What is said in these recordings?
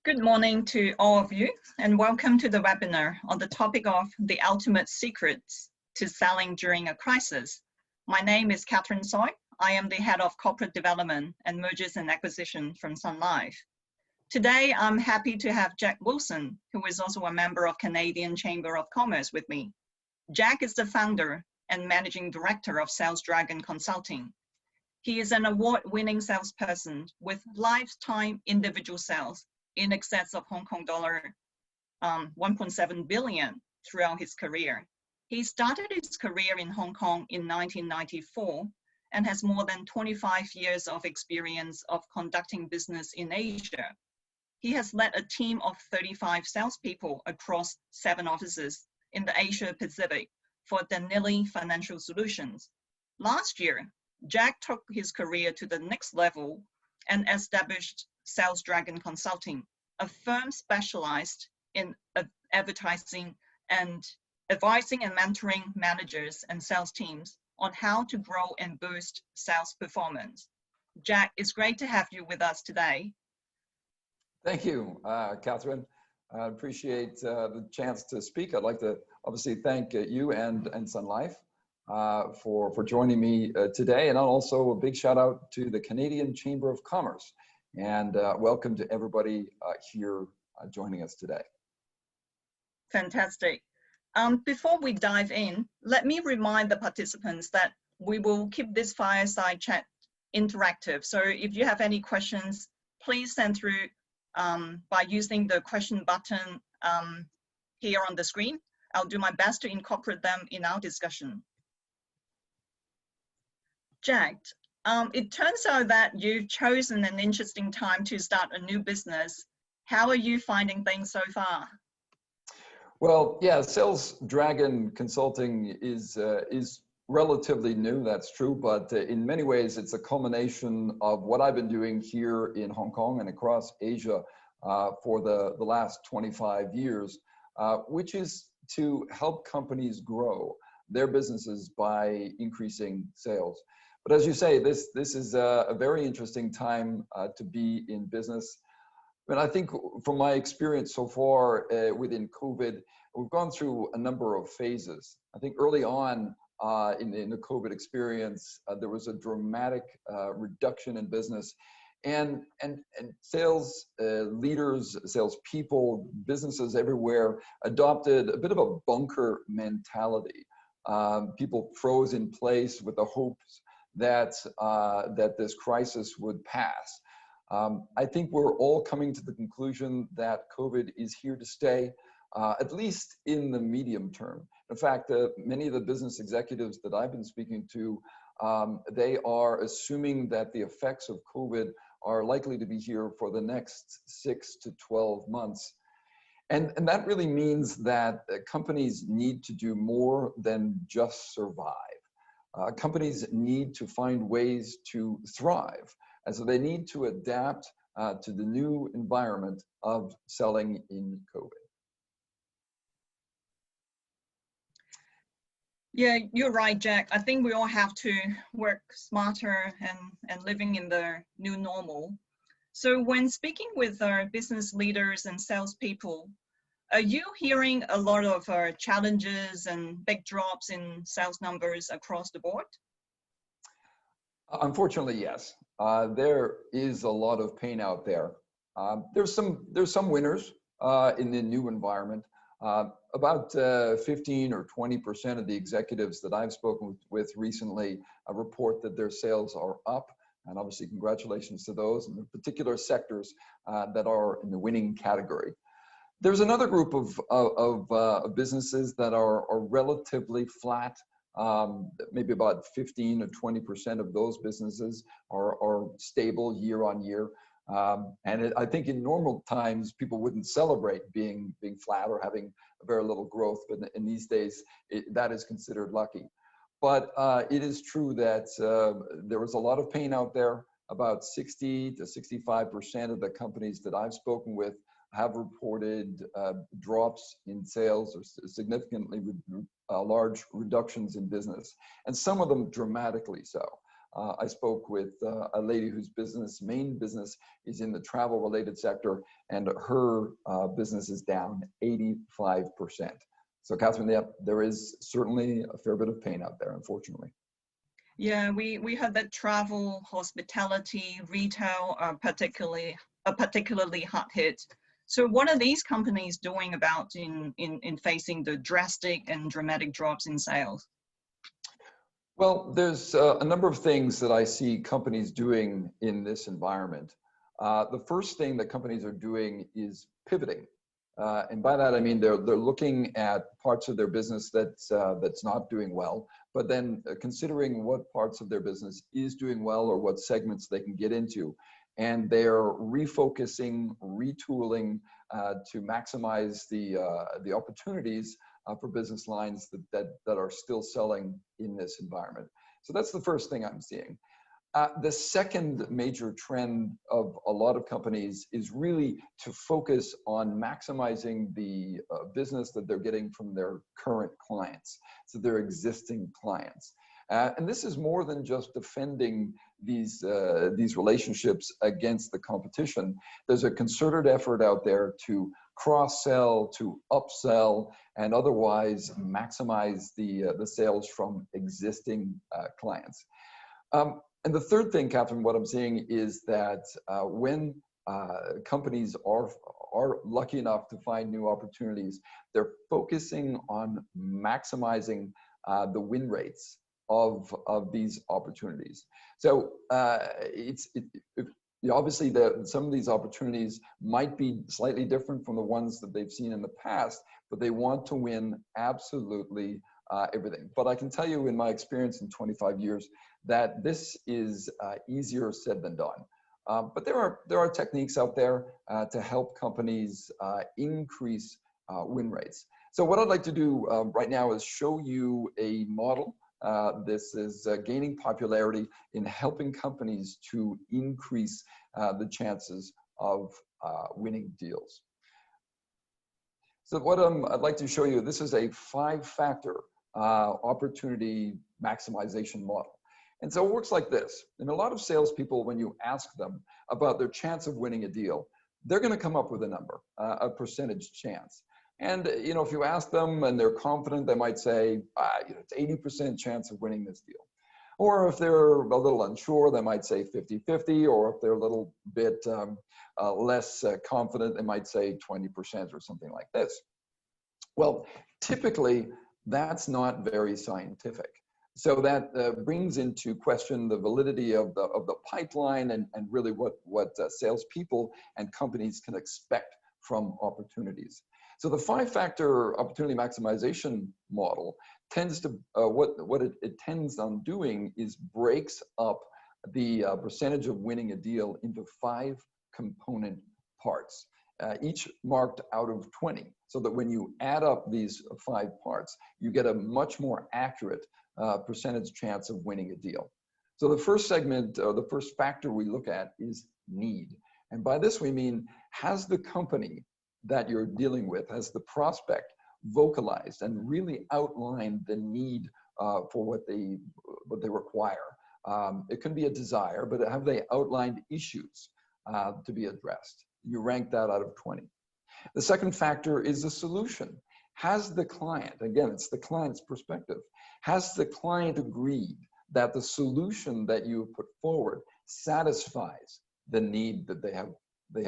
Good morning to all of you, and welcome to the webinar on the topic of the ultimate secrets to selling during a crisis. My name is Tsoi. I am the head of corporate development and mergers and acquisition from Sun Life. Today, I'm happy to have Jack Wilson, who is also a member of Canadian Chamber of Commerce, with me. Jack is the founder and managing director of Sales Dragon Consulting. He is an award-winning salesperson with lifetime individual sales in excess of Hong Kong dollar 1.7 billion throughout his career. He started his career in Hong Kong in 1994 and has more than 25 years of experience of conducting business in Asia. He has led a team of 35 salespeople across 7 offices in the Asia Pacific for Danili Financial Solutions. Last year, Jack took his career to the next level and established Sales Dragon Consulting, a firm specialized in advertising and advising and mentoring managers and sales teams on how to grow and boost sales performance. Jack, it's great to have you with us today. Thank you, Catherine. I appreciate the chance to speak. I'd like to obviously thank you and Sun Life for joining me today, and also a big shout out to the Canadian Chamber of Commerce. And welcome to everybody here joining us today. Fantastic. Before we dive in, let me remind the participants that we will keep this fireside chat interactive. So if you have any questions, please send through by using the question button here on the screen. I'll do my best to incorporate them in our discussion. Jack, it turns out that you've chosen an interesting time to start a new business. How are you finding things so far? Well, yeah, Sales Dragon Consulting is relatively new, that's true, but in many ways it's a culmination of what I've been doing here in Hong Kong and across Asia for the last 25 years, which is to help companies grow their businesses by increasing sales. But as you say, this is a very interesting time to be in business. But I think from my experience so far within COVID, we've gone through a number of phases. I think early on in the COVID experience, there was a dramatic reduction in business, and sales leaders, salespeople, businesses everywhere adopted a bit of a bunker mentality. People froze in place with the hopes that this crisis would pass. I think we're all coming to the conclusion that COVID is here to stay, at least in the medium term. In fact, many of the business executives that I've been speaking to, they are assuming that the effects of COVID are likely to be here for the next 6 to 12 months. And that really means that companies need to do more than just survive. Companies need to find ways to thrive, and so they need to adapt to the new environment of selling in COVID. Yeah, you're right, Jack. I think we all have to work smarter and living in the new normal. So when speaking with our business leaders and salespeople, are you hearing a lot of challenges and big drops in sales numbers across the board? Unfortunately, yes. There is a lot of pain out there. There's some winners in the new environment. About 15 or 20% of the executives that I've spoken with recently report that their sales are up, and obviously congratulations to those in the particular sectors that are in the winning category. There's another group of businesses that are relatively flat. Maybe about 15 or 20% of those businesses are stable year on year. And I think in normal times, people wouldn't celebrate being flat or having very little growth, but in these days, that is considered lucky. But it is true that there was a lot of pain out there. About 60 to 65% of the companies that I've spoken with have reported drops in sales or significantly large reductions in business, and some of them dramatically so. I spoke with a lady whose main business is in the travel related sector, and her business is down 85%. So Catherine, yeah, there is certainly a fair bit of pain out there, unfortunately. Yeah, we heard that travel, hospitality, retail are particularly hot hit. So what are these companies doing about in facing the drastic and dramatic drops in sales? Well, there's a number of things that I see companies doing in this environment. The first thing that companies are doing is pivoting. And by that, I mean, they're looking at parts of their business that's not doing well, but then considering what parts of their business is doing well or what segments they can get into. And they're refocusing, retooling to maximize the opportunities for business lines that are still selling in this environment. So that's the first thing I'm seeing. The second major trend of a lot of companies is really to focus on maximizing the business that they're getting from their current clients, so their existing clients. And this is more than just defending these relationships against the competition. There's a concerted effort out there to cross-sell, to upsell, and otherwise maximize the sales from existing clients. And the third thing, Catherine, what I'm seeing is that when companies are lucky enough to find new opportunities, they're focusing on maximizing the win rates of these opportunities. So obviously some of these opportunities might be slightly different from the ones that they've seen in the past, but they want to win absolutely everything. But I can tell you in my experience in 25 years that this is easier said than done. But there are techniques out there to help companies increase win rates. So what I'd like to do right now is show you a model. This is gaining popularity in helping companies to increase the chances of winning deals. So what I'd like to show you, this is a 5-factor opportunity maximization model. And so it works like this. And a lot of salespeople, when you ask them about their chance of winning a deal, they're going to come up with a number, a percentage chance. And if you ask them and they're confident, they might say, it's 80% chance of winning this deal. Or if they're a little unsure, they might say 50-50. Or if they're a little bit less confident, they might say 20% or something like this. Well, typically, that's not very scientific. So that brings into question the validity of the pipeline and really what salespeople and companies can expect from opportunities. So the 5-factor opportunity maximization model tends to, what it tends on doing is breaks up the percentage of winning a deal into 5 component parts, each marked out of 20, so that when you add up these 5 parts, you get a much more accurate percentage chance of winning a deal. So the first segment, the first factor we look at is need. And by this we mean, has the company that you're dealing with, has the prospect vocalized and really outlined the need for what they require? It can be a desire, but have they outlined issues to be addressed? You rank that out of 20. The second factor is the solution. Has the client, again, it's the client's perspective, has the client agreed that the solution that you have put forward satisfies the need that they have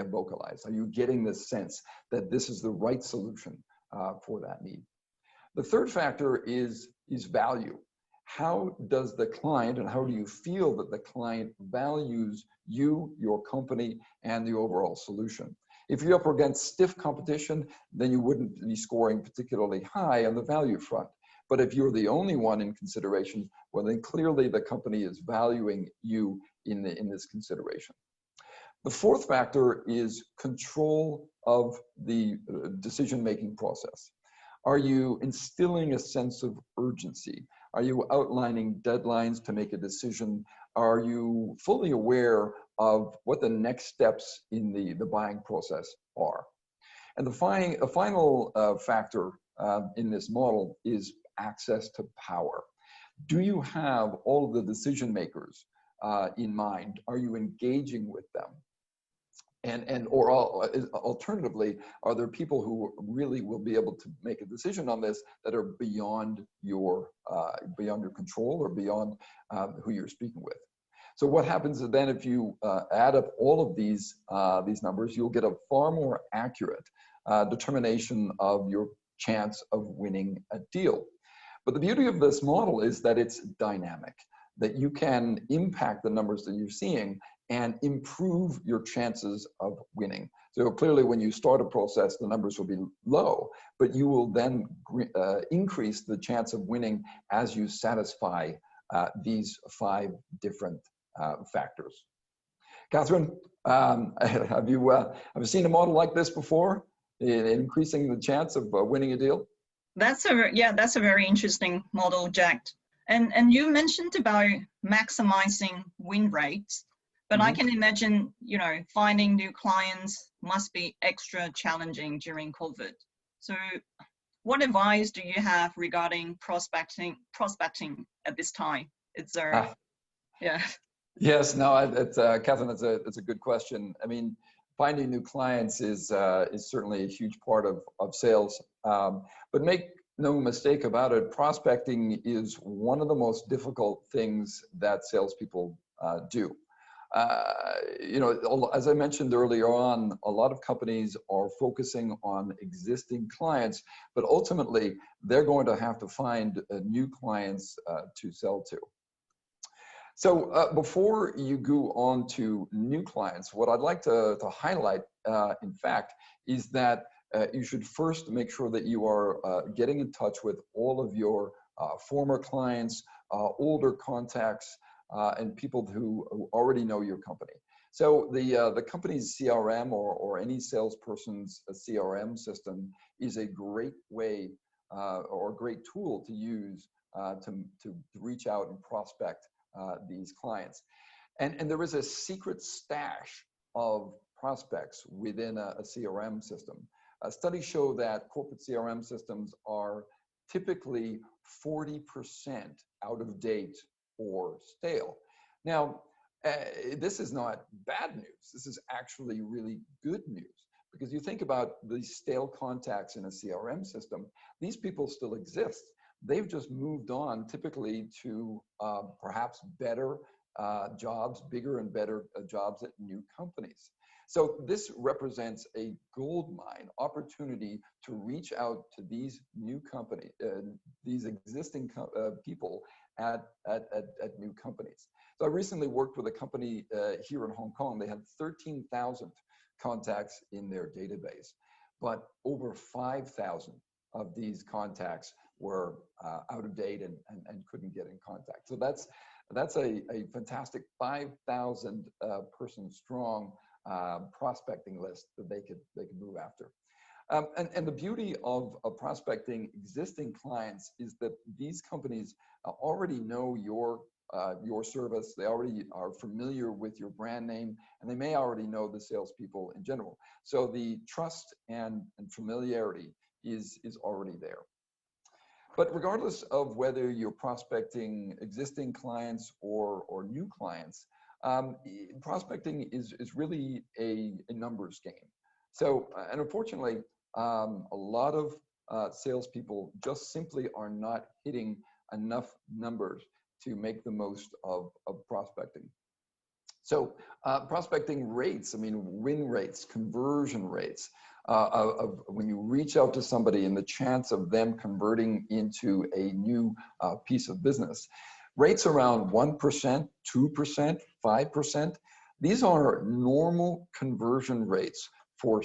vocalized? Are you getting the sense that this is the right solution for that need? The third factor is value. How does the client, and how do you feel that the client values you, your company, and the overall solution? If you're up against stiff competition, then you wouldn't be scoring particularly high on the value front. But if you're the only one in consideration, well, then clearly the company is valuing you in this consideration. The fourth factor is control of the decision-making process. Are you instilling a sense of urgency? Are you outlining deadlines to make a decision? Are you fully aware of what the next steps in the buying process are? And the final factor in this model is access to power. Do you have all of the decision makers in mind? Are you engaging with them? Alternatively, are there people who really will be able to make a decision on this that are beyond your control or beyond who you're speaking with? So what happens then if you add up all of these numbers, you'll get a far more accurate determination of your chance of winning a deal. But the beauty of this model is that it's dynamic, that you can impact the numbers that you're seeing and improve your chances of winning. So clearly when you start a process, the numbers will be low, but you will then increase the chance of winning as you satisfy these 5 different factors. Catherine, have you seen a model like this before, in increasing the chance of winning a deal? That's a very interesting model, Jack. And you mentioned about maximizing win rates, but I can imagine, you know, finding new clients must be extra challenging during COVID. So what advice do you have regarding prospecting at this time? Is there, yeah. Yes, no, Catherine, that's a good question. I mean, finding new clients is certainly a huge part of sales, but make no mistake about it, prospecting is one of the most difficult things that salespeople do. You know, as I mentioned earlier on, a lot of companies are focusing on existing clients, but ultimately they're going to have to find new clients to sell to. So before you go on to new clients, what I'd like to highlight, in fact, is that you should first make sure that you are getting in touch with all of your former clients, older contacts, and people who already know your company. So the company's CRM or any salesperson's CRM system is a great way or a great tool to use to reach out and prospect these clients. And there is a secret stash of prospects within a CRM system. Studies show that corporate CRM systems are typically 40% out of date or stale. Now, this is not bad news. This is actually really good news, because you think about the stale contacts in a CRM system, these people still exist. They've just moved on typically to perhaps better jobs, bigger and better jobs at new companies. So this represents a gold mine opportunity to reach out to these new companies, these existing people at new companies. So I recently worked with a company here in Hong Kong. They had 13,000 contacts in their database, but over 5,000 of these contacts were out of date and couldn't get in contact. So that's a fantastic 5,000 person strong prospecting list that they could move after. And the beauty of prospecting existing clients is that these companies already know your service. They already are familiar with your brand name, and they may already know the salespeople in general. So the trust and familiarity is already there. But regardless of whether you're prospecting existing clients or new clients, prospecting is really a numbers game. So, and unfortunately, a lot of salespeople just simply are not hitting enough numbers to make the most of prospecting. So prospecting rates, I mean, win rates, conversion rates, of when you reach out to somebody and the chance of them converting into a new piece of business. Rates around 1%, 2%, 5%. These are normal conversion rates for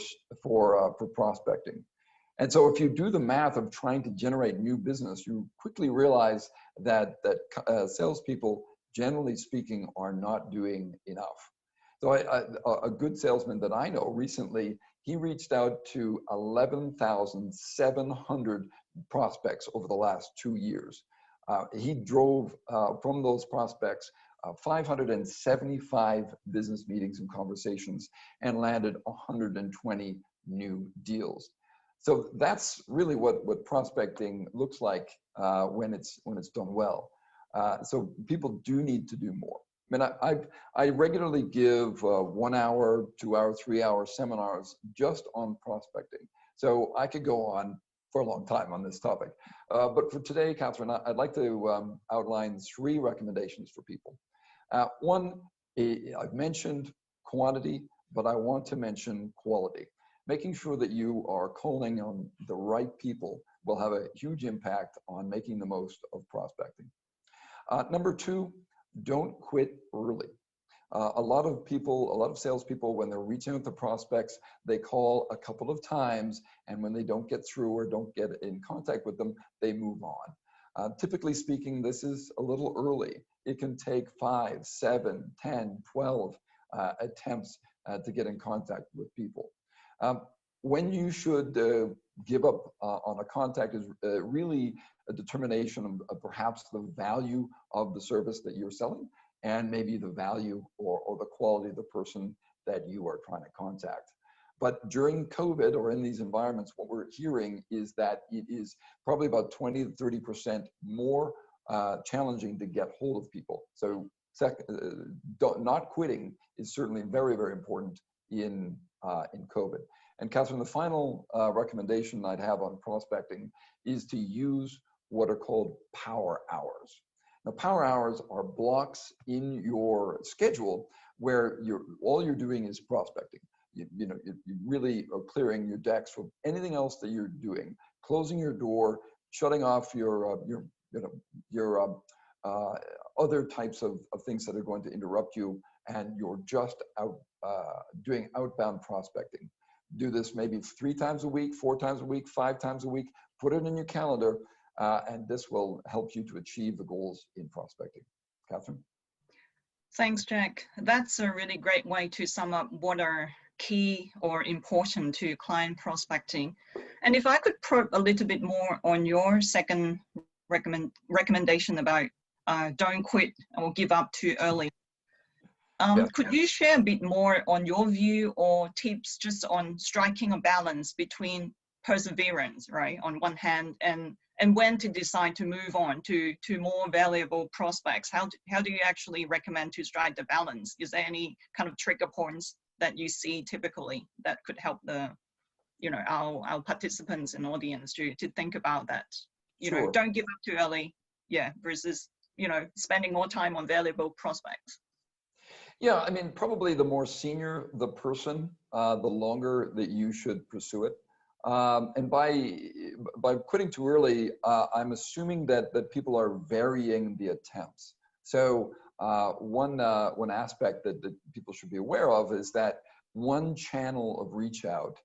prospecting. And so if you do the math of trying to generate new business, you quickly realize that salespeople, generally speaking, are not doing enough. So a good salesman that I know recently, he reached out to 11,700 prospects over the last 2 years. He drove from those prospects 575 business meetings and conversations and landed 120 new deals. So that's really what prospecting looks like when it's done well. So people do need to do more. mean, I regularly give 1 hour, 2 hour, 3 hour seminars just on prospecting. So I could go on for a long time on this topic. But for today, Catherine, I'd like to outline 3 recommendations for people. One, I've mentioned quantity, but I want to mention quality. Making sure that you are calling on the right people will have a huge impact on making the most of prospecting. Number 2, don't quit early. A lot of salespeople, when they're reaching out to prospects, they call a couple of times, and when they don't get through or don't get in contact with them, they move on. Typically speaking, this is a little early. It can take 5, 7, 10, 12 attempts to get in contact with people. When you should give up on a contact is really a determination of perhaps the value of the service that you're selling, and maybe the value or the quality of the person that you are trying to contact. But during COVID or in these environments, what we're hearing is that it is probably about 20 to 30% more challenging to get hold of people. So not quitting is certainly very, very important in COVID. And Catherine, the final recommendation I'd have on prospecting is to use what are called power hours. Now, power hours are blocks in your schedule where all you're doing is prospecting. You really are clearing your decks from anything else that you're doing, closing your door, shutting off your other types of things that are going to interrupt you, and you're just out doing outbound prospecting. Do this maybe 3 times a week, 4 times a week, 5 times a week. Put it in your calendar, and this will help you to achieve the goals in prospecting. Catherine? Thanks, Jack. That's a really great way to sum up what are key or important to client prospecting. And if I could probe a little bit more on your second recommendation about don't quit or give up too early. Could you share a bit more on your view or tips just on striking a balance between perseverance, right, on one hand, and when to decide to move on to more valuable prospects? How do you actually recommend to strike the balance? Is there any kind of trigger points that you see typically that could help our participants and audience to think about that? Sure. Don't give up too early, versus spending more time on valuable prospects. Yeah, I mean, probably the more senior the person, the longer that you should pursue it. And by quitting too early, I'm assuming that people are varying the attempts. So one aspect that people should be aware of is that one channel of reach out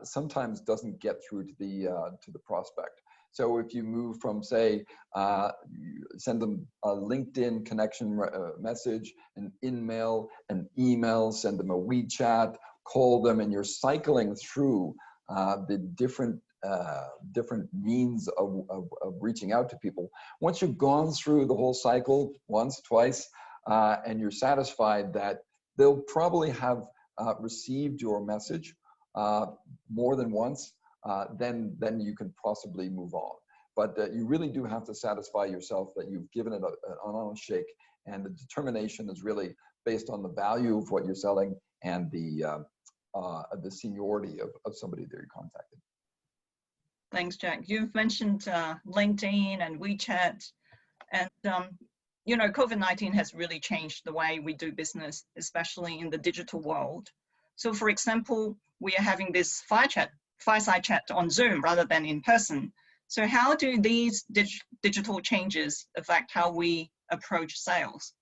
sometimes doesn't get through to the prospect. So if you move from, say, send them a LinkedIn connection message, an in-mail, an email, send them a WeChat, call them, and you're cycling through the different means of reaching out to people. Once you've gone through the whole cycle once, twice, and you're satisfied that they'll probably have received your message more than once, then you can possibly move on. But you really do have to satisfy yourself that you've given it an honest shake, and the determination is really based on the value of what you're selling and the seniority of somebody that you're contacting. Thanks, Jack. You've mentioned LinkedIn and WeChat, and COVID-19 has really changed the way we do business, especially in the digital world. So, for example, we are having this fireside chat on Zoom rather than in person. So how do these digital changes affect how we approach sales?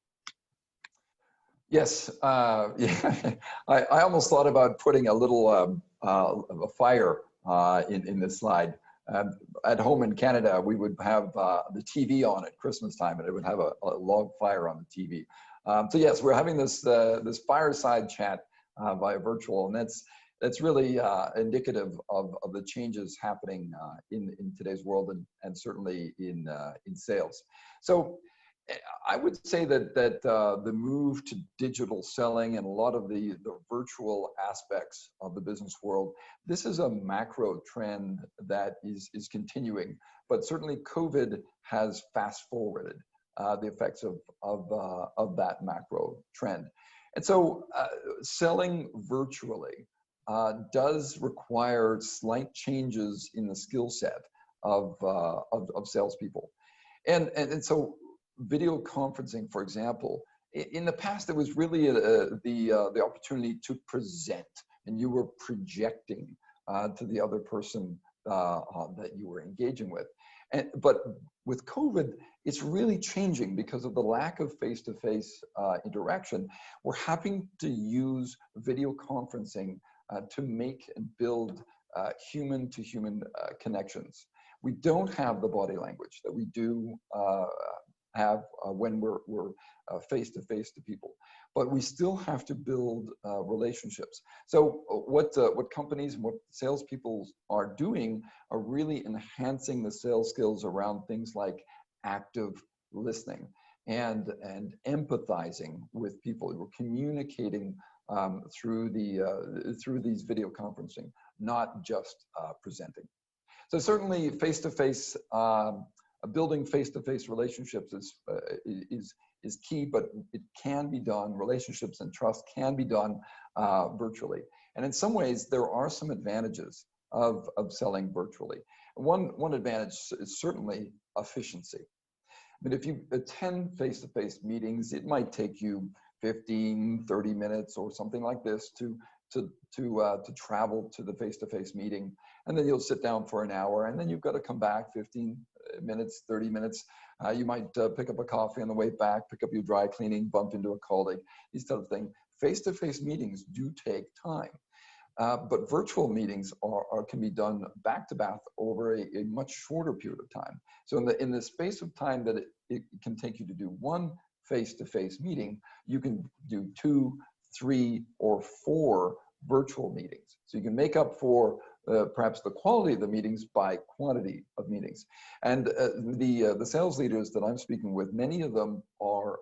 Yes, yeah. I almost thought about putting a little a fire in this slide. At home in Canada, we would have the TV on at Christmas time, and it would have a log fire on the TV. So yes, we're having this fireside chat via virtual, and that's really indicative of the changes happening in today's world, and certainly in sales. So I would say that the move to digital selling and a lot of the virtual aspects of the business world, this is a macro trend that is continuing, but certainly COVID has fast forwarded. the effects of that macro trend. And so selling virtually does require slight changes in the skill set of salespeople. And so video conferencing, for example, in the past, it was really the opportunity to present, and you were projecting to the other person that you were engaging with. But with COVID, it's really changing because of the lack of face-to-face interaction. We're having to use video conferencing to make and build human-to-human connections. We don't have the body language that we do have when we're face-to-face to people, but we still have to build relationships. So what companies and what salespeople are doing are really enhancing the sales skills around things like active listening and empathizing with people. We're communicating through these video conferencing, not just presenting. So certainly face-to-face, building face-to-face relationships is key, but it can be done, relationships and trust can be done virtually. And in some ways, there are some advantages of selling virtually. One advantage is certainly efficiency. But if you attend face-to-face meetings, it might take you 15, 30 minutes or something like this to travel to the face-to-face meeting, and then you'll sit down for an hour, and then you've got to come back 15 minutes, 30 minutes. You might pick up a coffee on the way back, pick up your dry cleaning, bump into a colleague, these type of things. Face-to-face meetings do take time, but virtual meetings can be done back-to-back over a much shorter period of time. So in the space of time that it can take you to do one face-to-face meeting, you can do 2, 3, or 4 virtual meetings. So you can make up for perhaps the quality of the meetings by quantity of meetings. And the sales leaders that I'm speaking with, many of them are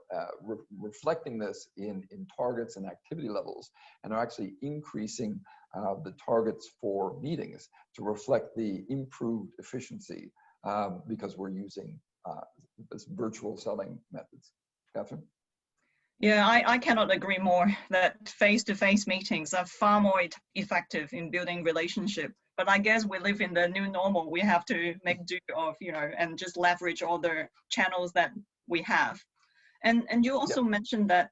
reflecting this in targets and activity levels, and are actually increasing the targets for meetings to reflect the improved efficiency because we're using this virtual selling methods. Catherine? Yeah, I cannot agree more that face-to-face meetings are far more effective in building relationship. But I guess we live in the new normal. We have to make do of, and just leverage all the channels that we have. And you also mentioned that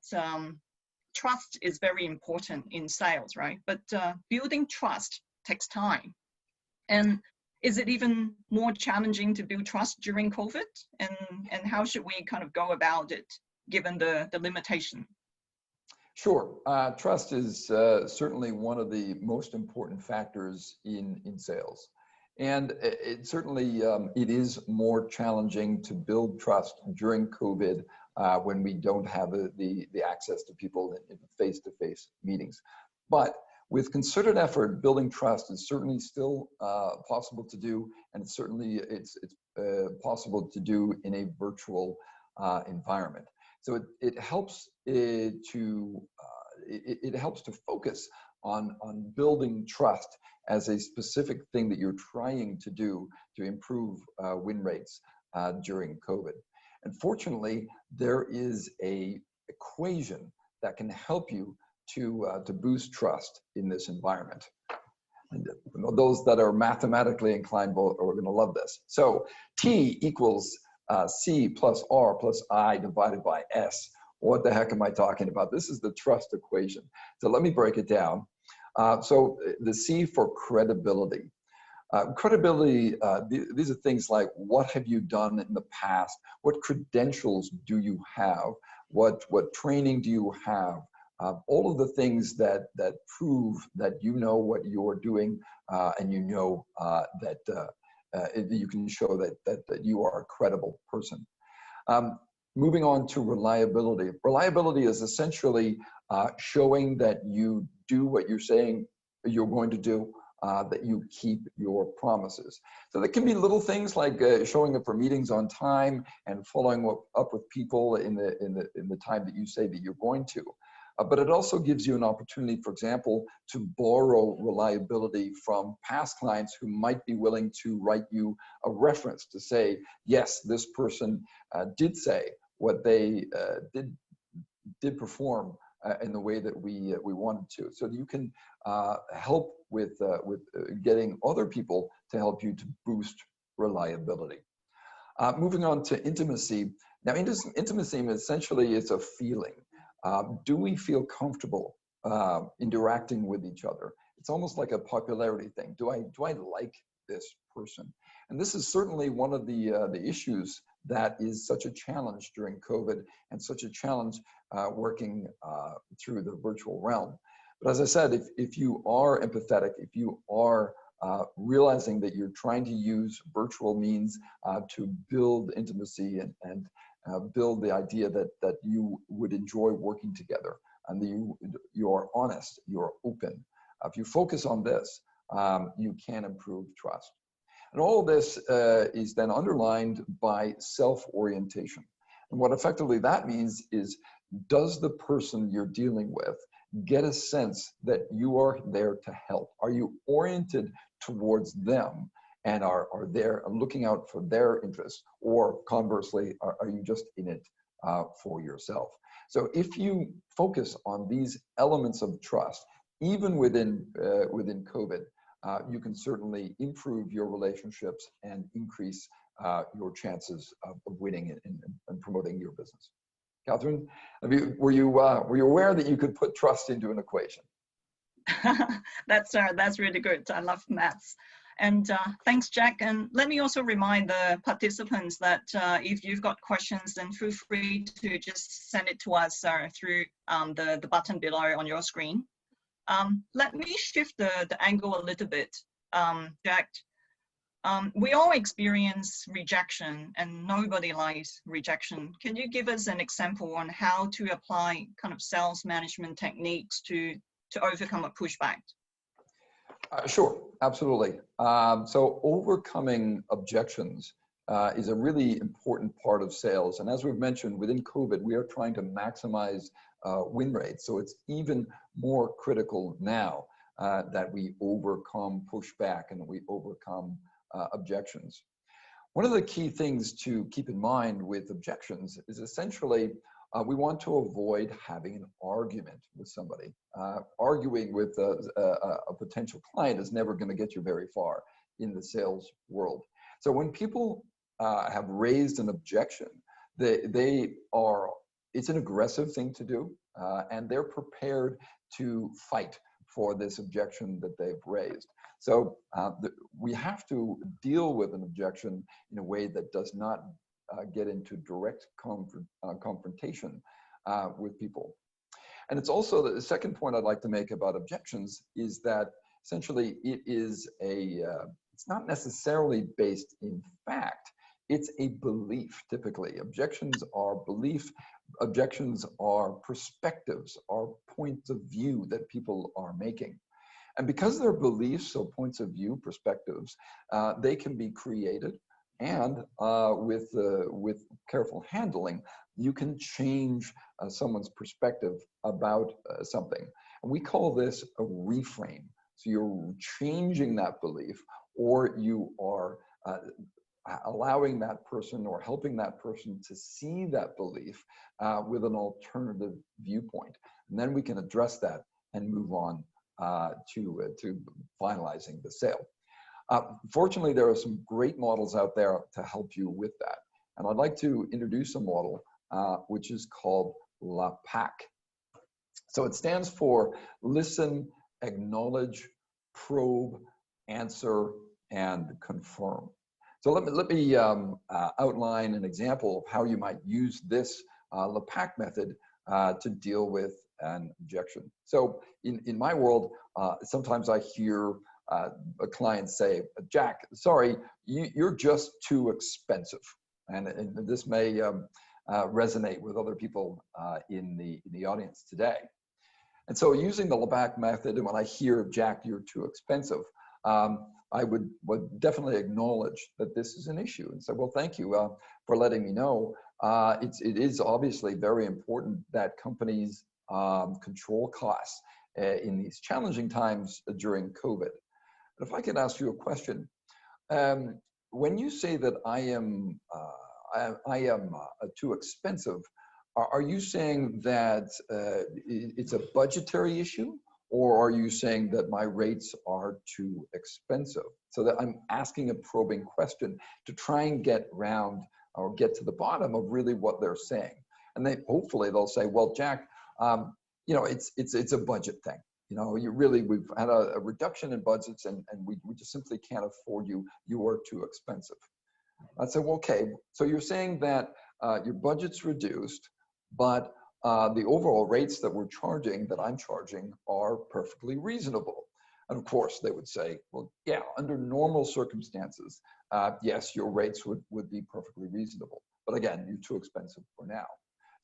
trust is very important in sales, right? But building trust takes time. And is it even more challenging to build trust during COVID? And how should we kind of go about it, given the limitation? Sure. Trust is certainly one of the most important factors in sales. And it certainly, it is more challenging to build trust during COVID when we don't have the access to people in face-to-face meetings. But with concerted effort, building trust is certainly still possible to do, and it's possible to do in a virtual environment. So it helps it helps to focus on building trust as a specific thing that you're trying to do to improve win rates during COVID. And fortunately, there is an equation that can help you to boost trust in this environment. And those that are mathematically inclined are going to love this. So T equals C plus R plus I divided by S. What the heck am I talking about? This is the trust equation. So let me break it down. So the C for credibility. Credibility, these are things like, what have you done in the past? What credentials do you have? What training do you have? All of the things that prove that you know what you're doing, and you know that you can show that you are a credible person. Moving on to reliability. Reliability is essentially showing that you do what you're saying you're going to do, that you keep your promises. So that can be little things like showing up for meetings on time and following up with people in the time that you say that you're going to. But it also gives you an opportunity, for example, to borrow reliability from past clients who might be willing to write you a reference to say, yes, this person did say what they did perform in the way that we wanted to. So you can help with getting other people to help you to boost reliability. Moving on to intimacy. Now, intimacy essentially is a feeling. Do we feel comfortable interacting with each other? It's almost like a popularity thing. Do I like this person? And this is certainly one of the issues that is such a challenge during COVID and such a challenge working through the virtual realm. But as I said, if you are empathetic, if you are realizing that you're trying to use virtual means to build intimacy and build the idea that you would enjoy working together, and that you are honest, you're open. If you focus on this, you can improve trust. And all of this is then underlined by self-orientation. And what effectively that means is, does the person you're dealing with get a sense that you are there to help? Are you oriented towards them and are there looking out for their interests? Or conversely, are you just in it for yourself? So if you focus on these elements of trust, even within COVID, you can certainly improve your relationships and increase your chances of winning and promoting your business. Catherine, were you aware that you could put trust into an equation? That's really good. I love maths. And thanks, Jack. And let me also remind the participants that if you've got questions, then feel free to just send it to us through the button below on your screen. Let me shift the angle a little bit, Jack. We all experience rejection and nobody likes rejection. Can you give us an example on how to apply kind of sales management techniques to overcome a pushback? Sure, absolutely. So overcoming objections is a really important part of sales. And as we've mentioned, within COVID, we are trying to maximize win rates. So it's even more critical now that we overcome pushback and that we overcome objections. One of the key things to keep in mind with objections is essentially we want to avoid having an argument with somebody. Arguing with a potential client is never going to get you very far in the sales world. So when people have raised an objection, it's an aggressive thing to do, and they're prepared to fight for this objection that they've raised. So we have to deal with an objection in a way that does not get into direct confrontation with people. And it's also the second point I'd like to make about objections is that essentially it is it's not necessarily based in fact, it's a belief typically. Objections are belief, objections are perspectives, are points of view that people are making. And because they're beliefs, so points of view, perspectives, they can be created, and with careful handling, you can change someone's perspective about something. And we call this a reframe. So you're changing that belief, or you are allowing that person or helping that person to see that belief with an alternative viewpoint. And then we can address that and move on to finalizing the sale. Fortunately, there are some great models out there to help you with that. And I'd like to introduce a model which is called LAPAC. So it stands for listen, acknowledge, probe, answer, and confirm. So let me outline an example of how you might use this LAPAC method to deal with an objection. So in my world, sometimes I hear a client say, Jack, sorry, you're just too expensive. And this may resonate with other people in the audience today. And so using the LAPAC method, and when I hear, Jack, you're too expensive, I would definitely acknowledge that this is an issue and say, well, thank you for letting me know. It is obviously very important that companies control costs in these challenging times during COVID. But if I could ask you a question, when you say that I I am too expensive, are you saying that it's a budgetary issue, or are you saying that my rates are too expensive? So that I'm asking a probing question to try and get around or get to the bottom of really what they're saying. And hopefully they'll say, well, Jack, you know, it's a budget thing. You know, we've had a reduction in budgets, and we just simply can't afford you. You are too expensive. I said, well, okay, so you're saying that your budget's reduced, but the overall rates that I'm charging, are perfectly reasonable. And of course, they would say, well, yeah, under normal circumstances, yes, your rates would be perfectly reasonable. But again, you're too expensive for now.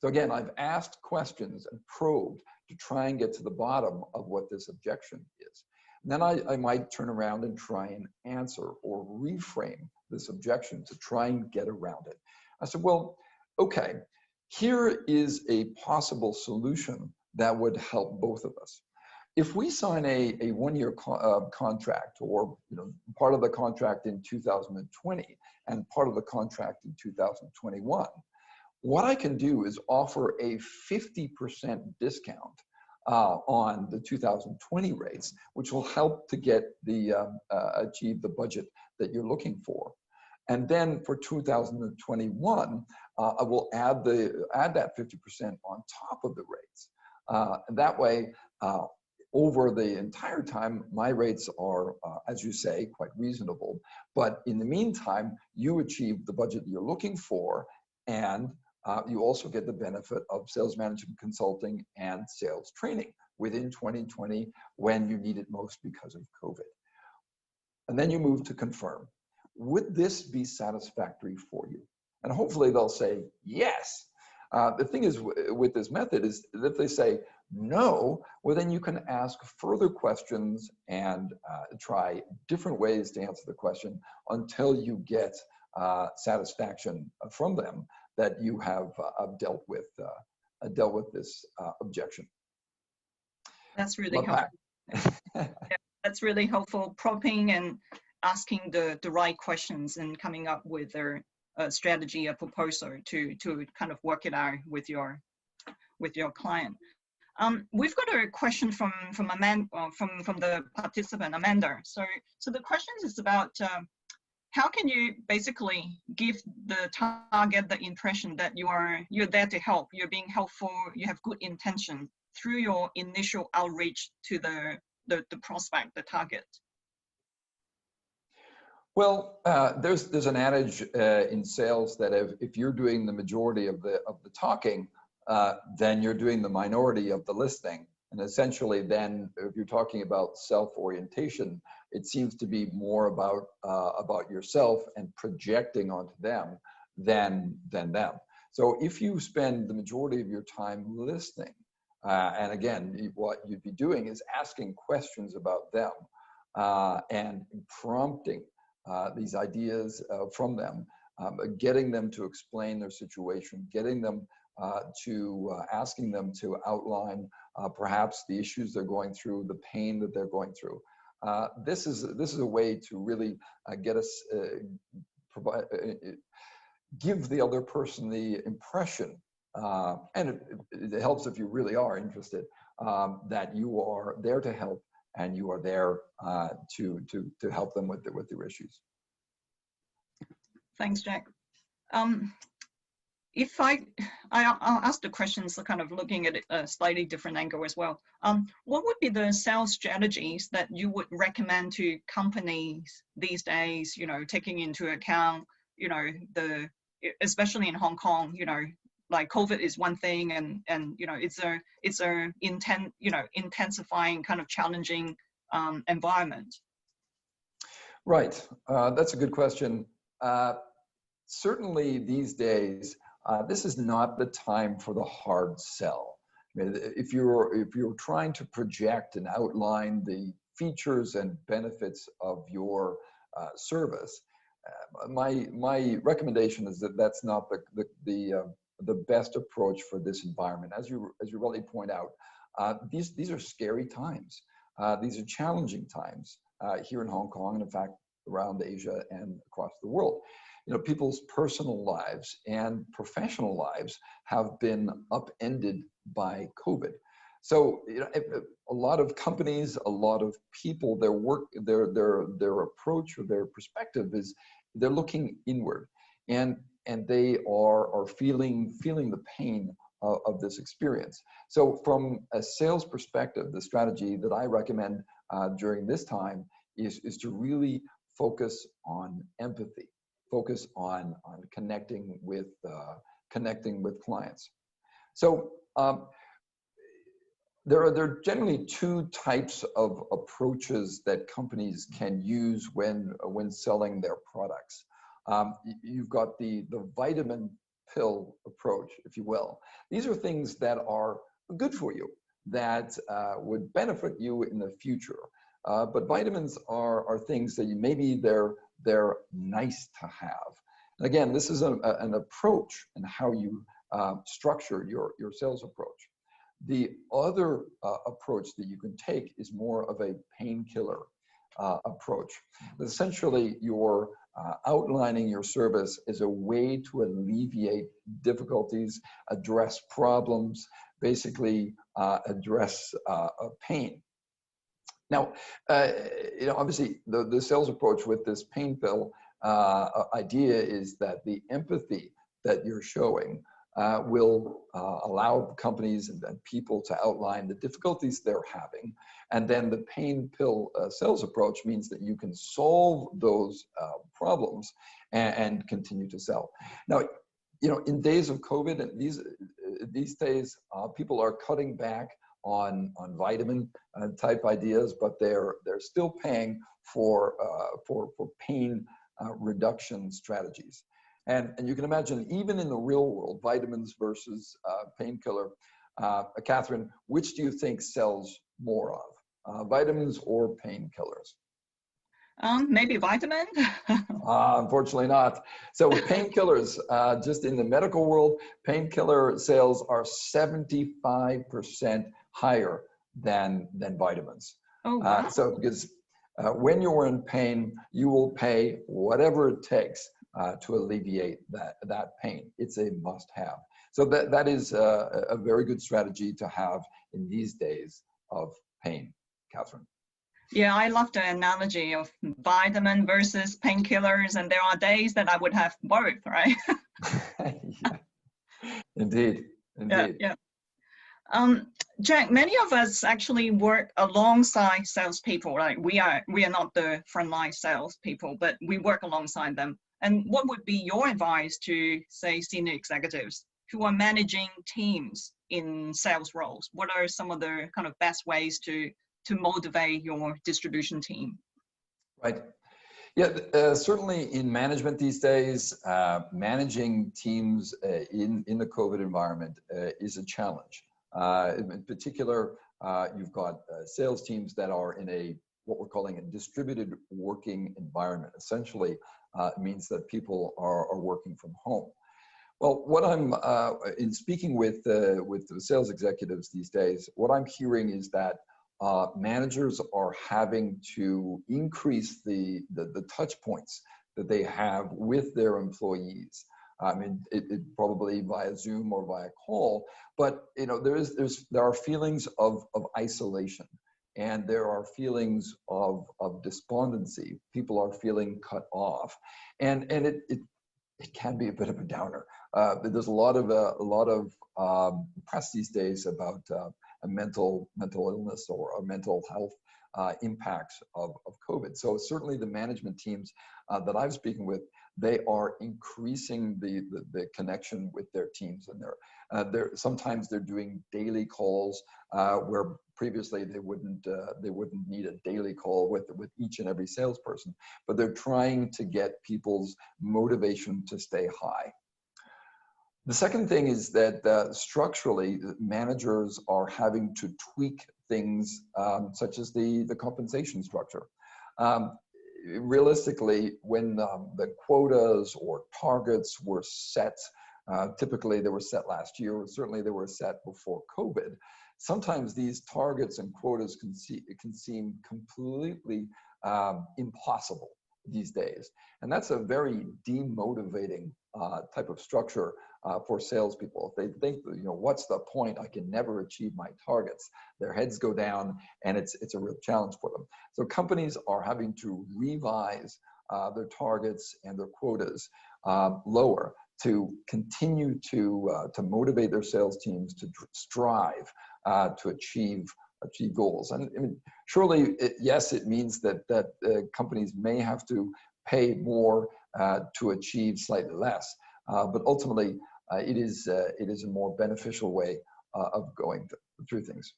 So again, I've asked questions and probed to try and get to the bottom of what this objection is. And then I might turn around and try and answer or reframe this objection to try and get around it. I said, well, okay, here is a possible solution that would help both of us. If we sign a one-year contract, or part of the contract in 2020 and part of the contract in 2021, what I can do is offer a 50% discount on the 2020 rates, which will help to get achieve the budget that you're looking for. And then for 2021, I will add that 50% on top of the rates. That way, over the entire time, my rates are, as you say, quite reasonable. But in the meantime, you achieve the budget you're looking for, and you also get the benefit of sales management consulting and sales training within 2020 when you need it most because of COVID. And then you move to confirm. Would this be satisfactory for you? And hopefully they'll say yes. The thing is with this method is that if they say no, well then you can ask further questions and try different ways to answer the question until you get satisfaction from them that you have dealt with this objection. That's really helpful. Yeah, that's really helpful, prompting and asking the right questions and coming up with their strategy, a proposal to kind of work it out with your client. We've got a question from the participant Amanda. So the question is about how can you basically give the target the impression that you're there to help, you're being helpful, you have good intention through your initial outreach to the prospect, the target? Well, there's an adage in sales that if you're doing the majority of the talking, then you're doing the minority of the listening. And essentially, then if you're talking about self-orientation, it seems to be more about yourself and projecting onto them than them. So if you spend the majority of your time listening, and again, what you'd be doing is asking questions about them and prompting these ideas from them, getting them to explain their situation, getting them asking them to outline perhaps the issues they're going through, the pain that they're going through. This is a way to really get us give the other person the impression, and it helps if you really are interested, that you are there to help and you are there to help them with their issues. Thanks, Jack. If I'll ask the questions kind of looking at a slightly different angle as well. What would be the sales strategies that you would recommend to companies these days, taking into account, especially in Hong Kong, like COVID is one thing, and it's a intensifying kind of challenging environment. Right, that's a good question. Certainly these days, this is not the time for the hard sell. I mean, if you're trying to project and outline the features and benefits of your service, my recommendation is that that's not the best approach for this environment. As you really point out, these are scary times. These are challenging times here in Hong Kong, and in fact, around Asia and across the world. You know, people's personal lives and professional lives have been upended by COVID. So, you know, a lot of companies, a lot of people, their work, their approach or their perspective is they're looking inward, and they are feeling the pain of this experience. So, from a sales perspective, the strategy that I recommend during this time is to really focus on empathy, focus on connecting with clients. So. There are generally two types of approaches that companies can use when selling their products. You've got the vitamin pill approach, if you will. These are things that are good for you, that would benefit you in the future. But vitamins are things that maybe they're nice to have. And again, this is an approach and how you structure your sales approach. The other approach that you can take is more of a painkiller approach. Essentially, you're outlining your service as a way to alleviate difficulties, address problems, basically address pain. Now, you know, obviously, the sales approach with this pain pill idea is that the empathy that you're showing will allow companies and people to outline the difficulties they're having. And then the pain pill sales approach means that you can solve those problems and continue to sell. Now, you know, in days of COVID, and these days, people are cutting back on vitamin type ideas, but they're still paying for pain reduction strategies. And you can imagine, even in the real world, vitamins versus painkiller. Catherine, which do you think sells more of, vitamins or painkillers? Maybe vitamin. Unfortunately not. So with painkillers, just in the medical world, painkiller sales are 75% higher than vitamins. Oh, wow. So because when you're in pain, you will pay whatever it takes to alleviate that pain. It's a must-have. So that is a very good strategy to have in these days of pain. Catherine. Yeah, I love the analogy of vitamin versus painkillers, and there are days that I would have both, right? Yeah. Indeed. Yeah. Jack, many of us actually work alongside salespeople, right? We are not the frontline salespeople, but we work alongside them. And what would be your advice to, say, senior executives who are managing teams in sales roles? What are some of the kind of best ways to motivate your distribution team? Right. Yeah, certainly in management these days, managing teams in the COVID environment is a challenge. In particular, you've got sales teams that are in what we're calling a distributed working environment. Essentially, it means that people are working from home. Well, what I'm in speaking with the sales executives these days, what I'm hearing is that managers are having to increase the touch points that they have with their employees. I mean, it probably via Zoom or via call, but you know, there are feelings of isolation, and there are feelings of despondency. People are feeling cut off, and it can be a bit of a downer. There's a lot of press these days about a mental illness or a mental health impacts of COVID. So certainly the management teams that I'm speaking with, they are increasing the connection with their teams, and sometimes they're doing daily calls where previously they wouldn't need a daily call with each and every salesperson, but they're trying to get people's motivation to stay high. The second thing is that structurally, managers are having to tweak things such as the compensation structure. Realistically, when the quotas or targets were set, typically they were set last year, or certainly they were set before COVID. Sometimes these targets and quotas can seem completely impossible these days. And that's a very demotivating type of structure for salespeople. If they think, you know, what's the point? I can never achieve my targets. Their heads go down, and it's a real challenge for them. So companies are having to revise their targets and their quotas lower to continue to motivate their sales teams to strive to achieve goals. And I mean, surely, yes, it means that companies may have to pay more to achieve slightly less, but ultimately, it is a more beneficial way of going through things.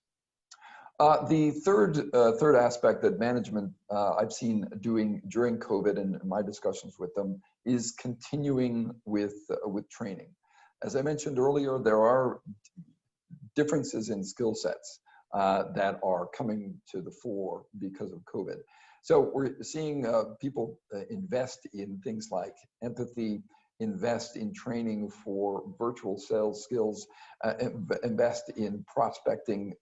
The third aspect that management I've seen doing during COVID and my discussions with them is continuing with training. As I mentioned earlier, there are differences in skill sets that are coming to the fore because of COVID. So we're seeing people invest in things like empathy, invest in training for virtual sales skills, invest in prospecting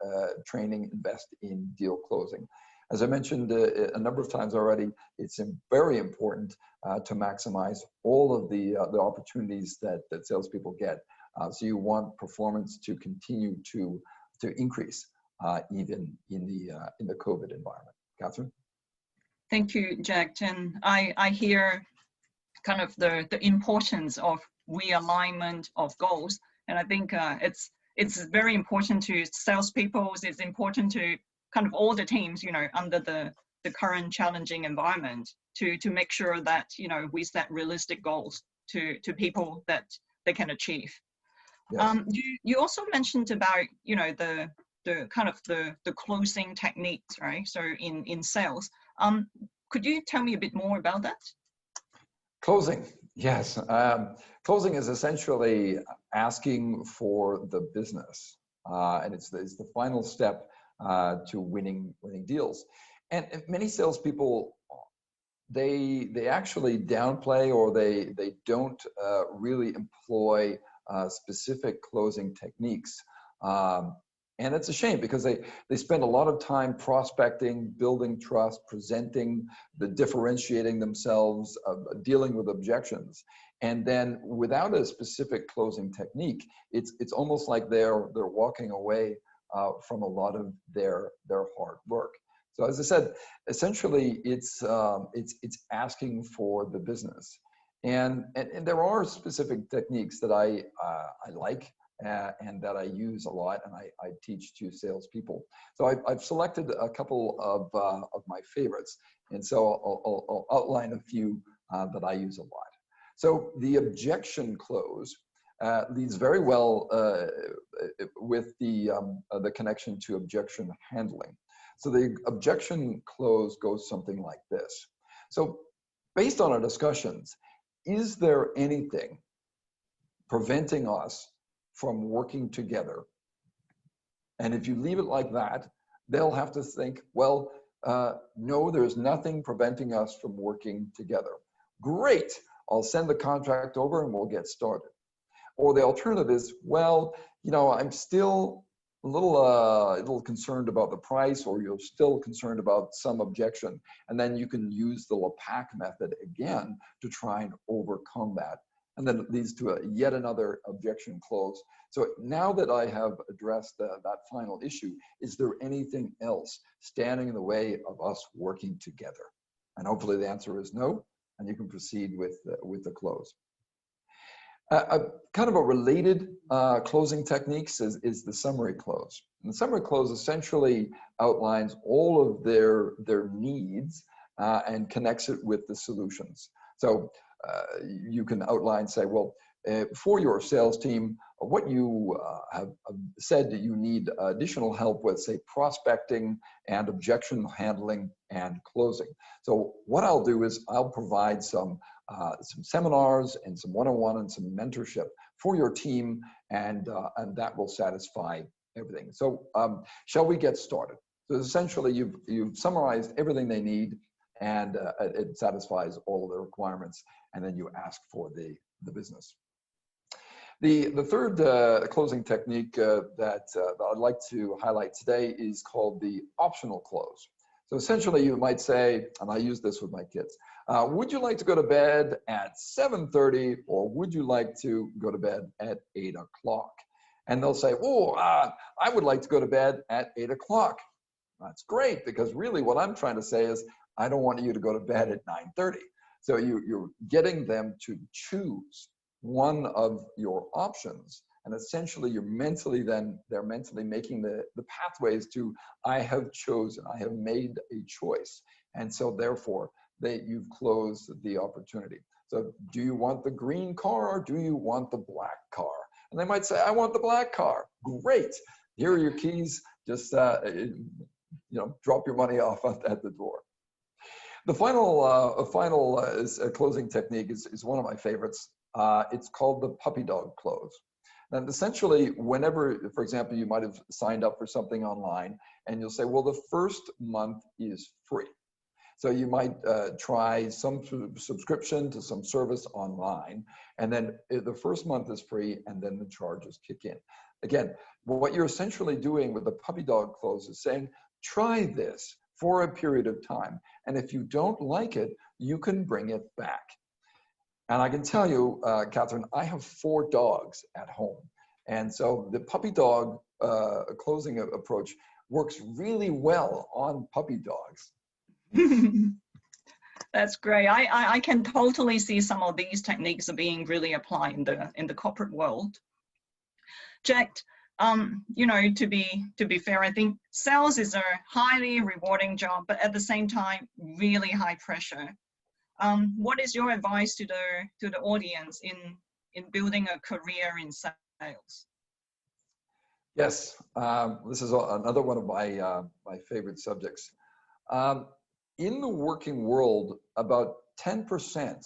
training, invest in deal closing. As I mentioned a number of times already, it's very important to maximize all of the opportunities that salespeople get. So you want performance to continue to increase even in the COVID environment. Catherine? Thank you, Jack. And I hear kind of the importance of realignment of goals. And I think it's very important to salespeople. It's important to kind of all the teams, you know, under the current challenging environment to make sure that, you know, we set realistic goals to people that they can achieve. Yes. You also mentioned about, you know, the kind of the closing techniques, right? So in sales, could you tell me a bit more about that? Closing, yes. Closing is essentially asking for the business, and it's the final step to winning deals. And many salespeople, they actually downplay, or they don't really employ specific closing techniques. And it's a shame, because they spend a lot of time prospecting, building trust, presenting, differentiating themselves, dealing with objections. And then without a specific closing technique, it's almost like they're walking away from a lot of their hard work. So as I said, essentially it's asking for the business. And there are specific techniques that I like. And that I use a lot, and I teach to salespeople. So I've selected a couple of my favorites, and so I'll outline a few that I use a lot. So the objection close leads very well with the connection to objection handling. So the objection close goes something like this. So based on our discussions, is there anything preventing us from working together? And if you leave it like that, they'll have to think, well, no, there's nothing preventing us from working together. Great, I'll send the contract over and we'll get started. Or the alternative is, well, you know, I'm still a little concerned about the price, or you're still concerned about some objection. And then you can use the LAPAC method again to try and overcome that. And then it leads to yet another objection close. So now that I have addressed that final issue, is there anything else standing in the way of us working together? And hopefully the answer is no, and you can proceed with the close. Kind of a related closing techniques is the summary close. And the summary close essentially outlines all of their needs and connects it with the solutions. So you can outline, say, well, for your sales team, what you have said that you need additional help with, say, prospecting and objection handling and closing. So what I'll do is I'll provide some seminars and some one-on-one and some mentorship for your team, and that will satisfy everything. So shall we get started? So essentially, you've summarized everything they need, and it satisfies all of the requirements, and then you ask for the business. The third closing technique that I'd like to highlight today is called the optional close. So essentially, you might say, and I use this with my kids, Would you like to go to bed at 7:30 or would you like to go to bed at 8 o'clock? And they'll say, oh, I would like to go to bed at 8 o'clock. That's great, because really what I'm trying to say is I don't want you to go to bed at 9:30. So you're getting them to choose one of your options. And essentially they're mentally making the pathways to, I have chosen, I have made a choice. And so therefore you've closed the opportunity. So do you want the green car or do you want the black car? And they might say, I want the black car. Great, here are your keys, just drop your money off at the door. The final closing technique is one of my favorites. It's called the puppy dog close. And essentially, whenever, for example, you might have signed up for something online and you'll say, well, the first month is free. So you might try some subscription to some service online, and then the first month is free, and then the charges kick in. Again, what you're essentially doing with the puppy dog close is saying, try this for a period of time. And if you don't like it, you can bring it back. And I can tell you, Catherine, I have 4 dogs at home. And so the puppy dog closing approach works really well on puppy dogs. That's great. I can totally see some of these techniques are being really applied in the corporate world. Jack, to be fair, I think sales is a highly rewarding job, but at the same time, really high pressure. What is your advice to the audience in building a career in sales? Yes, this is another one of my favorite subjects. In the working world, about 10%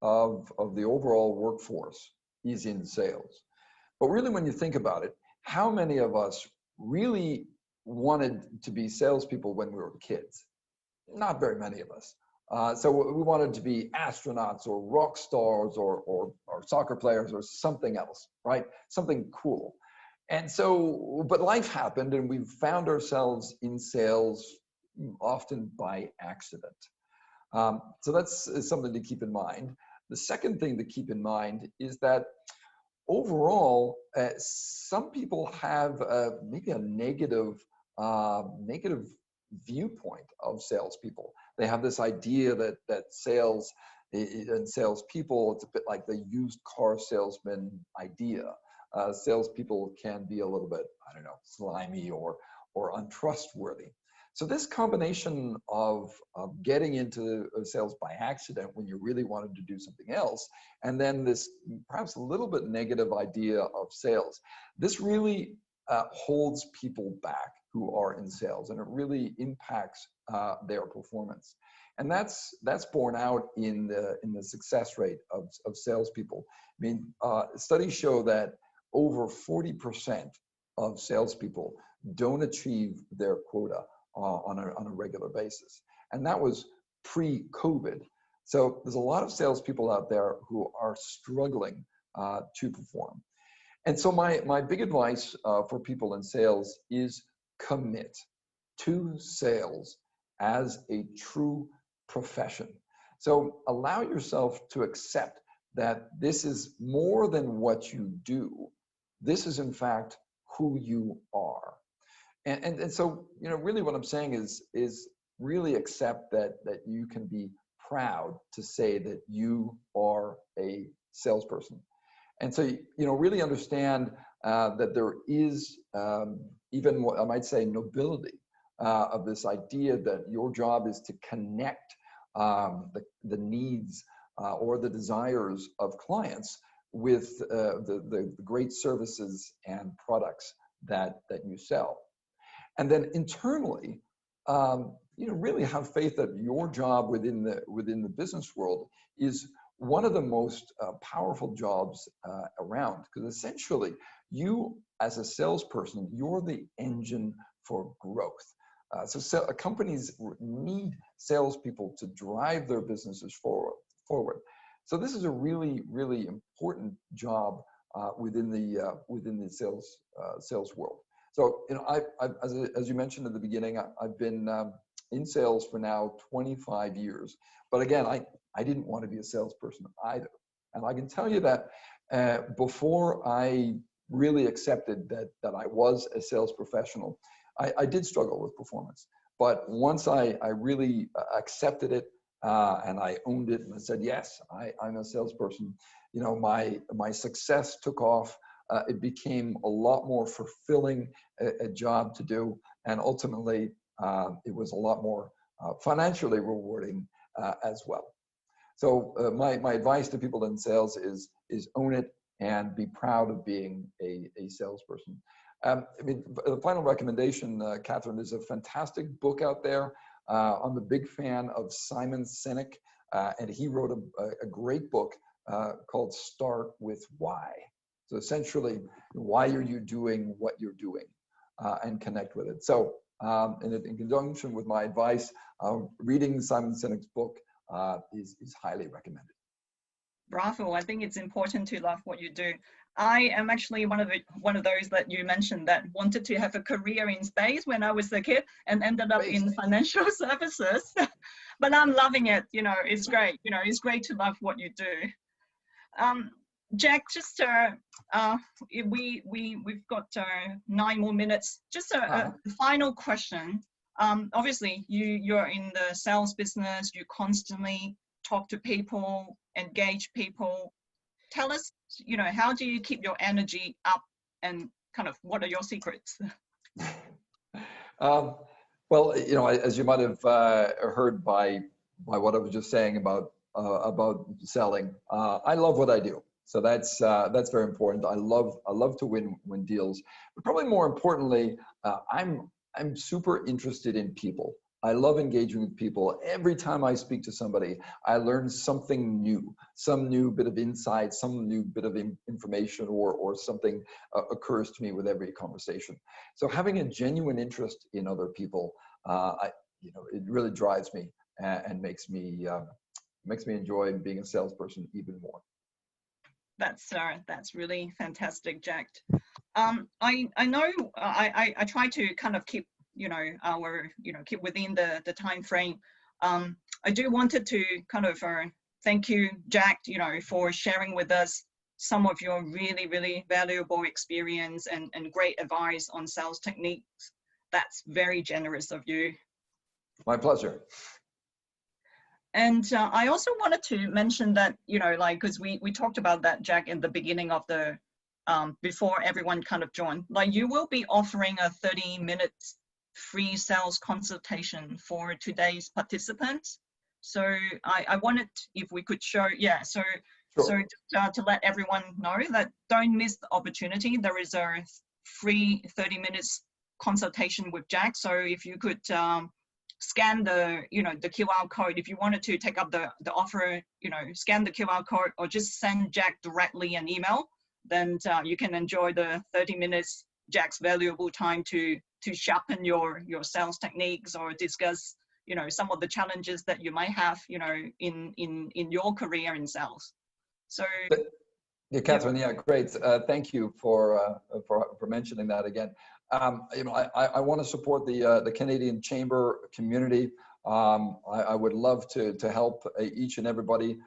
of the overall workforce is in sales. But really, when you think about it, how many of us really wanted to be salespeople when we were kids? Not very many of us. So we wanted to be astronauts or rock stars or soccer players or something else, right? Something cool. And so, but life happened and we found ourselves in sales often by accident. So that's something to keep in mind. The second thing to keep in mind is that overall, some people have maybe a negative viewpoint of salespeople. They have this idea that sales and salespeople, it's a bit like the used car salesman idea. Salespeople can be a little bit, I don't know, slimy or untrustworthy. So this combination of getting into sales by accident when you really wanted to do something else, and then this perhaps a little bit negative idea of sales, this really holds people back who are in sales, and it really impacts their performance. And that's borne out in the success rate of salespeople. I mean, studies show that over 40% of salespeople don't achieve their quota on a regular basis. And that was pre-COVID. So there's a lot of salespeople out there who are struggling to perform. And so my big advice for people in sales is commit to sales as a true profession. So allow yourself to accept that this is more than what you do. This is in fact who you are. And so, really what I'm saying is really accept that you can be proud to say that you are a salesperson. And so, really understand that there is even what I might say nobility of this idea that your job is to connect the needs or the desires of clients with the great services and products that you sell. And then internally, really have faith that your job within the business world is one of the most powerful jobs around, because essentially you as a salesperson, you're the engine for growth. So companies need salespeople to drive their businesses forward. So this is a really, really important job within the sales world. So, as you mentioned at the beginning, I've been in sales for now 25 years. But again, I didn't want to be a salesperson either. And I can tell you that before I really accepted that I was a sales professional, I did struggle with performance. But once I really accepted it and I owned it and I said, yes, I'm a salesperson, you know, my success took off. It became a lot more fulfilling a job to do. And ultimately, it was a lot more financially rewarding as well. So my advice to people in sales is own it and be proud of being a salesperson. I mean, the final recommendation, Catherine, is a fantastic book out there. I'm a big fan of Simon Sinek, and he wrote a great book called Start With Why. So essentially, why are you doing what you're doing, and connect with it. So in conjunction with my advice, reading Simon Sinek's book is highly recommended. Bravo! I think it's important to love what you do. I am actually one of those that you mentioned that wanted to have a career in space when I was a kid and ended up in financial services. But I'm loving it. You know, it's great. You know, it's great to love what you do. Jack, just we've got 9 more minutes. Just a final question. Obviously, you're in the sales business. You constantly talk to people, engage people. Tell us, you know, how do you keep your energy up, and kind of what are your secrets? Well, you know, as you might have heard by what I was just saying about selling, I love what I do. So that's very important. I love to win deals, but probably more importantly, I'm super interested in people. I love engaging with people. Every time I speak to somebody, I learn something new, some new bit of insight, some new bit of information, or something occurs to me with every conversation. So having a genuine interest in other people, you know, it really drives me and makes me enjoy being a salesperson even more. That's really fantastic, Jack. I know I try to kind of keep, you know, keep within the time frame. I do wanted to kind of thank you, Jack, you know, for sharing with us some of your really valuable experience and great advice on sales techniques. That's very generous of you. My pleasure. And I also wanted to mention that, you know, like, because we talked about that, Jack, in the beginning of the, before everyone kind of joined, like you will be offering a 30-minute free sales consultation for today's participants. So I wanted, if we could show, yeah, so just, to let everyone know that don't miss the opportunity. There is a free 30 minutes consultation with Jack. So if you could scan the, you know, the QR code, if you wanted to take up the offer, you know, scan the QR code or just send Jack directly an email, then you can enjoy the 30 minutes Jack's valuable time to sharpen your sales techniques or discuss, you know, some of the challenges that you might have, you know, in your career in sales. So yeah, Catherine, yeah, great. Thank you for mentioning that again. You know, I want to support the Canadian Chamber community. I would love to help each and everybody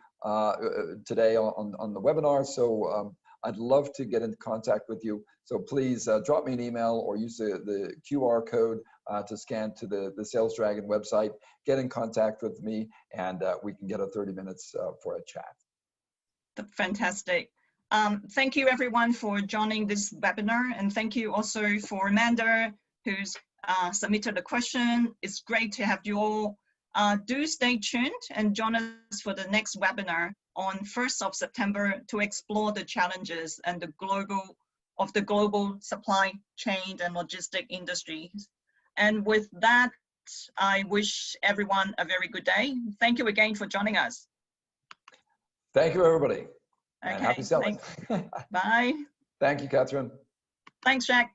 today on the webinar. So I'd love to get into contact with you. So please drop me an email or use the QR code to scan to the Sales Dragon website. Get in contact with me, and we can get a 30 minutes for a chat. Fantastic. Thank you everyone for joining this webinar, and thank you also for Amanda, who's submitted a question. It's great to have you all. Do stay tuned and join us for the next webinar on 1st of September to explore the challenges and the global supply chain and logistic industries. And with that, I wish everyone a very good day. Thank you again for joining us. Thank you, everybody. Okay, and happy selling. Bye. Thank you, Catherine. Thanks, Jack.